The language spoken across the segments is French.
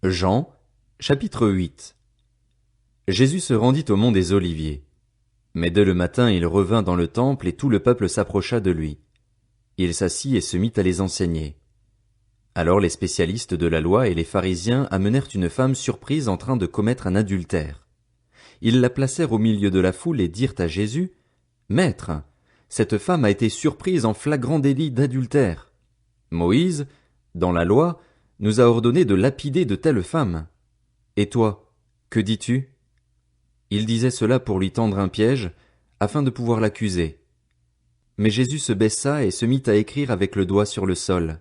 Jean, chapitre 8. Jésus se rendit au mont des Oliviers. Mais dès le matin il revint dans le temple et tout le peuple s'approcha de lui. Il s'assit et se mit à les enseigner. Alors les spécialistes de la loi et les pharisiens amenèrent une femme surprise en train de commettre un adultère. Ils la placèrent au milieu de la foule et dirent à Jésus, « Maître, cette femme a été surprise en flagrant délit d'adultère. Moïse, dans la loi, nous a ordonné de lapider de telles femmes. Et toi, que dis-tu » Il disait cela pour lui tendre un piège, afin de pouvoir l'accuser. Mais Jésus se baissa et se mit à écrire avec le doigt sur le sol.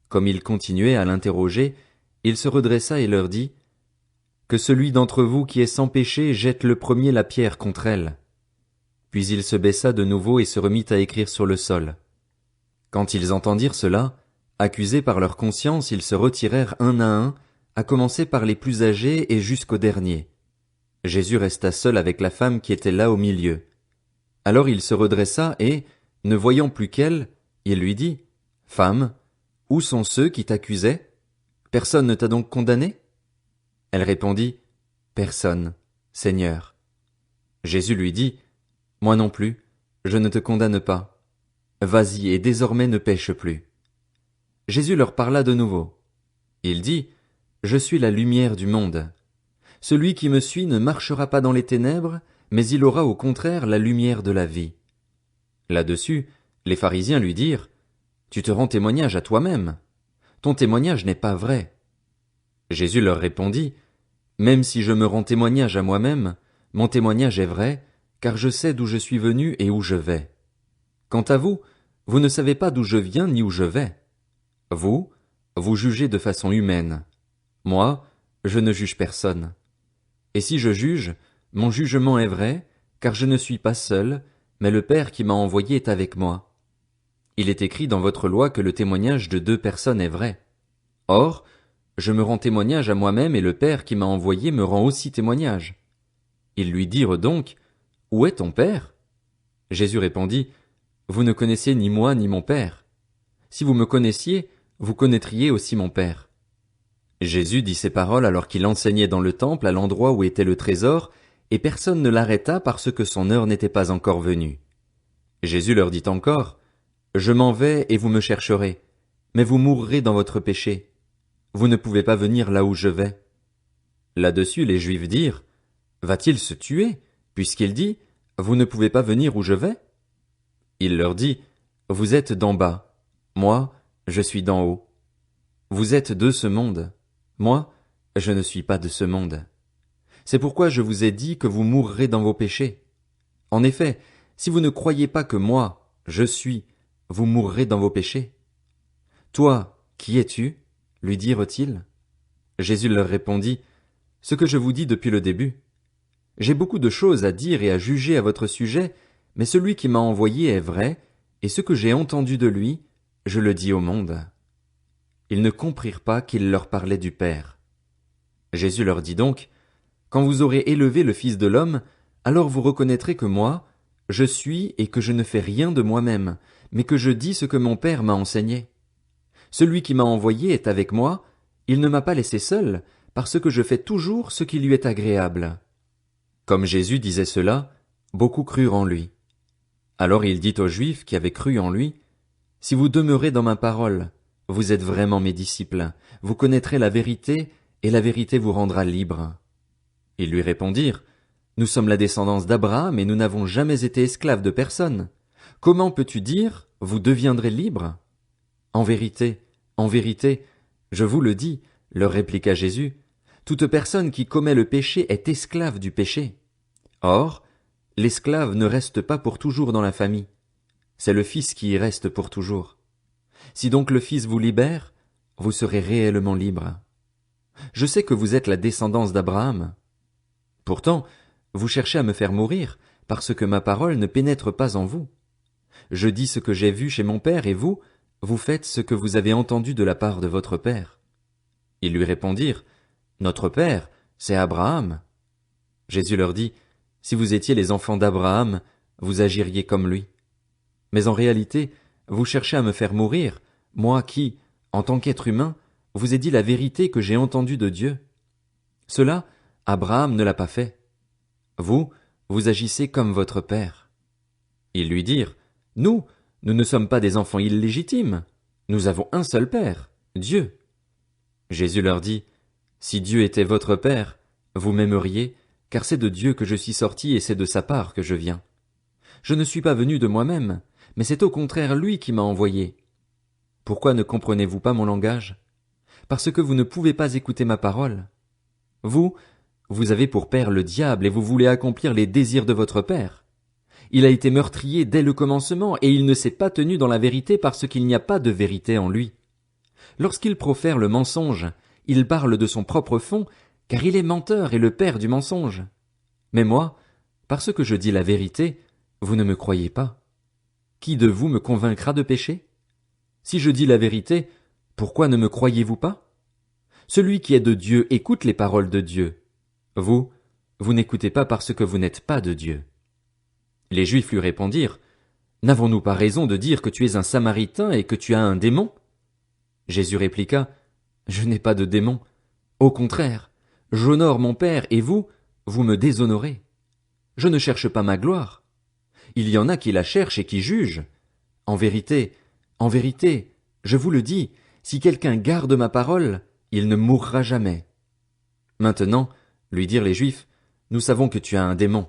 Comme il continuait à l'interroger, il se redressa et leur dit, « Que celui d'entre vous qui est sans péché jette le premier la pierre contre elle. » Puis il se baissa de nouveau et se remit à écrire sur le sol. Quand ils entendirent cela, accusés par leur conscience, ils se retirèrent un à un, à commencer par les plus âgés et jusqu'au dernier. Jésus resta seul avec la femme qui était là au milieu. Alors il se redressa et, ne voyant plus qu'elle, il lui dit, « Femme, où sont ceux qui t'accusaient? Personne ne t'a donc condamné ?» Elle répondit, « Personne, Seigneur. » Jésus lui dit, « Moi non plus, je ne te condamne pas. Vas-y et désormais ne pêche plus. » Jésus leur parla de nouveau. Il dit, « Je suis la lumière du monde. Celui qui me suit ne marchera pas dans les ténèbres, mais il aura au contraire la lumière de la vie. » Là-dessus, les pharisiens lui dirent, « Tu te rends témoignage à toi-même. Ton témoignage n'est pas vrai. » Jésus leur répondit, « Même si je me rends témoignage à moi-même, mon témoignage est vrai, car je sais d'où je suis venu et où je vais. Quant à vous, vous ne savez pas d'où je viens ni où je vais. Vous, vous jugez de façon humaine. Moi, je ne juge personne. Et si je juge, mon jugement est vrai, car je ne suis pas seul, mais le Père qui m'a envoyé est avec moi. Il est écrit dans votre loi que le témoignage de 2 personnes est vrai. Or, je me rends témoignage à moi-même et le Père qui m'a envoyé me rend aussi témoignage. » Ils lui dirent donc, « Où est ton Père ?» Jésus répondit, « Vous ne connaissez ni moi ni mon Père. Si vous me connaissiez, vous connaîtriez aussi mon Père. » Jésus dit ces paroles alors qu'il enseignait dans le temple à l'endroit où était le trésor, et personne ne l'arrêta parce que son heure n'était pas encore venue. Jésus leur dit encore, « Je m'en vais et vous me chercherez, mais vous mourrez dans votre péché. Vous ne pouvez pas venir là où je vais. » Là-dessus les Juifs dirent, « Va-t-il se tuer, puisqu'il dit, « Vous ne pouvez pas venir où je vais ?» Il leur dit, « Vous êtes d'en bas, moi, je suis d'en haut. Vous êtes de ce monde, moi, je ne suis pas de ce monde. C'est pourquoi je vous ai dit que vous mourrez dans vos péchés. En effet, si vous ne croyez pas que moi, je suis, vous mourrez dans vos péchés. » « Toi, qui es-tu » lui dirent-ils. Jésus leur répondit, « Ce que je vous dis depuis le début. J'ai beaucoup de choses à dire et à juger à votre sujet, mais celui qui m'a envoyé est vrai, et ce que j'ai entendu de lui, je le dis au monde. » Ils ne comprirent pas qu'il leur parlait du Père. Jésus leur dit donc, « Quand vous aurez élevé le Fils de l'homme, alors vous reconnaîtrez que moi, je suis et que je ne fais rien de moi-même, mais que je dis ce que mon Père m'a enseigné. Celui qui m'a envoyé est avec moi, il ne m'a pas laissé seul, parce que je fais toujours ce qui lui est agréable. » Comme Jésus disait cela, beaucoup crurent en lui. Alors il dit aux Juifs qui avaient cru en lui, « Si vous demeurez dans ma parole, vous êtes vraiment mes disciples, vous connaîtrez la vérité, et la vérité vous rendra libre. » Ils lui répondirent, « Nous sommes la descendance d'Abraham et nous n'avons jamais été esclaves de personne. Comment peux-tu dire, vous deviendrez libres? » En vérité, je vous le dis, leur répliqua Jésus, toute personne qui commet le péché est esclave du péché. Or, l'esclave ne reste pas pour toujours dans la famille. C'est le Fils qui y reste pour toujours. Si donc le Fils vous libère, vous serez réellement libre. Je sais que vous êtes la descendance d'Abraham. Pourtant, vous cherchez à me faire mourir, parce que ma parole ne pénètre pas en vous. Je dis ce que j'ai vu chez mon Père, et vous, vous faites ce que vous avez entendu de la part de votre Père. Ils lui répondirent, « Notre Père, c'est Abraham. » Jésus leur dit, « Si vous étiez les enfants d'Abraham, vous agiriez comme lui. Mais en réalité, vous cherchez à me faire mourir, moi qui, en tant qu'être humain, vous ai dit la vérité que j'ai entendue de Dieu. Cela, Abraham ne l'a pas fait. Vous, vous agissez comme votre père. » Ils lui dirent, « Nous ne sommes pas des enfants illégitimes. Nous avons un seul père, Dieu. » Jésus leur dit, « Si Dieu était votre père, vous m'aimeriez, car c'est de Dieu que je suis sorti et c'est de sa part que je viens. Je ne suis pas venu de moi-même, mais c'est au contraire lui qui m'a envoyé. Pourquoi ne comprenez-vous pas mon langage? Parce que vous ne pouvez pas écouter ma parole. Vous avez pour père le diable et vous voulez accomplir les désirs de votre père. Il a été meurtrier dès le commencement et il ne s'est pas tenu dans la vérité parce qu'il n'y a pas de vérité en lui. Lorsqu'il profère le mensonge, il parle de son propre fond, car il est menteur et le père du mensonge. Mais moi, parce que je dis la vérité, vous ne me croyez pas. Qui de vous me convaincra de péché? Si je dis la vérité, pourquoi ne me croyez-vous pas? Celui qui est de Dieu écoute les paroles de Dieu. Vous n'écoutez pas parce que vous n'êtes pas de Dieu. Les Juifs lui répondirent, « N'avons-nous pas raison de dire que tu es un Samaritain et que tu as un démon? » Jésus répliqua, « Je n'ai pas de démon. Au contraire, j'honore mon Père et vous me déshonorez. Je ne cherche pas ma gloire. Il y en a qui la cherchent et qui jugent. En vérité, je vous le dis, si quelqu'un garde ma parole, il ne mourra jamais. » Maintenant, lui dirent les Juifs, « Nous savons que tu as un démon.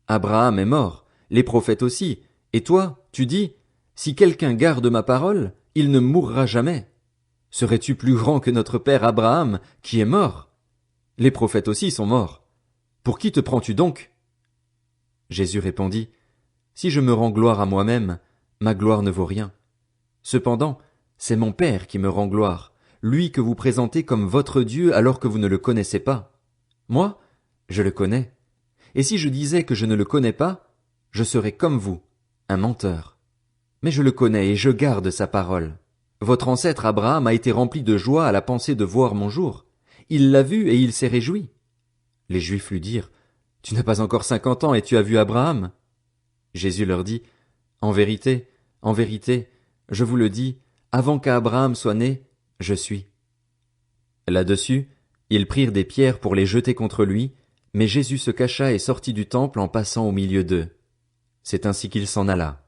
Abraham est mort, les prophètes aussi, et toi, tu dis, si quelqu'un garde ma parole, il ne mourra jamais. Serais-tu plus grand que notre père Abraham, qui est mort? Les prophètes aussi sont morts. Pour qui te prends-tu donc? » Jésus répondit, « Si je me rends gloire à moi-même, ma gloire ne vaut rien. Cependant, c'est mon Père qui me rend gloire, lui que vous présentez comme votre Dieu alors que vous ne le connaissez pas. Moi, je le connais. Et si je disais que je ne le connais pas, je serais comme vous, un menteur. Mais je le connais et je garde sa parole. Votre ancêtre Abraham a été rempli de joie à la pensée de voir mon jour. Il l'a vu et il s'est réjoui. » Les Juifs lui dirent, « Tu n'as pas encore 50 ans et tu as vu Abraham? » Jésus leur dit, « En vérité, je vous le dis, avant qu'Abraham soit né, je suis. » Là-dessus, ils prirent des pierres pour les jeter contre lui, mais Jésus se cacha et sortit du temple en passant au milieu d'eux. C'est ainsi qu'il s'en alla.